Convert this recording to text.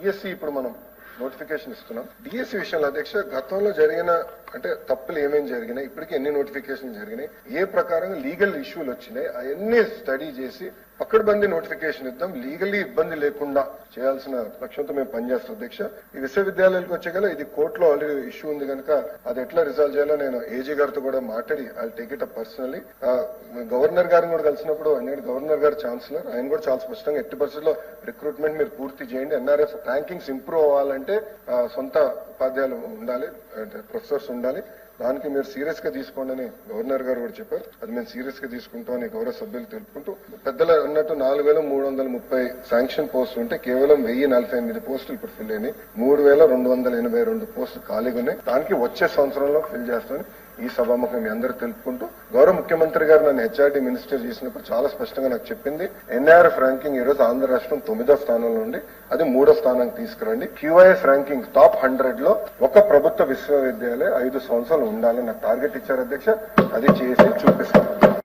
DSC ఇప్పుడు మనం notification ఇస్తున్నాం. డిఎస్సి విషయంలో అధ్యక్ష గతంలో జరిగిన అంటే తప్పులు ఏమేమి జరిగినాయి, ఇప్పటికీ ఎన్ని నోటిఫికేషన్ జరిగినాయి, ఏ ప్రకారంగా లీగల్ ఇష్యూలు వచ్చినాయి, అవన్నీ స్టడీ చేసి పక్కడబందీ నోటిఫికేషన్ ఇద్దాం, లీగల్లీ ఇబ్బంది లేకుండా చేయాల్సిన లక్ష్యంతో మేము పనిచేస్తాం అధ్యక్ష. ఈ విశ్వవిద్యాలయాలకు వచ్చేగల ఇది కోర్టులో ఆల్రెడీ ఇష్యూ ఉంది కనుక అది ఎట్లా రిజాల్వ్ చేయాలో నేను ఏజీ గారితో కూడా మాట్లాడి I take it up personally. Governor గారిని కూడా కలిసినప్పుడు నేను గవర్నర్ గారు ఛాన్సలర్, ఆయన కూడా చాలా స్పష్టంగా ఎట్టి పరిస్థితుల్లో రిక్రూట్మెంట్ మీరు పూర్తి చేయండి, ఎన్ఆర్ఎఫ్ ర్యాంకింగ్స్ ఇంప్రూవ్ అవ్వాలంటే సొంత ఉపాధ్యాయులు ఉండాలి, ప్రొఫెసర్స్ ఉండాలి, దానికి మీరు సీరియస్ గా తీసుకోండి అని గవర్నర్ గారు కూడా చెప్పారు. అది మేము సీరియస్ గా తీసుకుంటామని గౌరవ సభ్యులు తెలుపుకుంటూ, పెద్దలు అన్నట్టు 4330 శాంక్షన్ పోస్టులు ఉంటే కేవలం 1048 పోస్టులు ఇప్పుడు ఫిల్ అయినాయి, 3282 పోస్టులు ఖాళీగా ఉన్నాయి. దానికి వచ్చే సంవత్సరంలో ఫిల్ చేస్తామని ఈ సభాముఖం మీ అందరూ తెలుపుకుంటూ, గౌరవ ముఖ్యమంత్రి గారు నన్ను హెచ్ఆర్డీ మినిస్టర్ చేసినప్పుడు చాలా స్పష్టంగా నాకు చెప్పింది, ఎన్ఆర్ఎఫ్ ర్యాంకింగ్ ఈ రోజు ఆంధ్ర రాష్ట్రం 9వ స్థానంలో ఉండి అది 3వ స్థానానికి తీసుకురండి, క్యూఐఎస్ ర్యాంకింగ్ టాప్ 100 లో ఒక ప్రభుత్వ విశ్వవిద్యాలయం 5 సంవత్సరాలు ఉండాలని నాకు టార్గెట్ ఇచ్చారు అధ్యక్ష. అది చేసి చూపిస్తాను.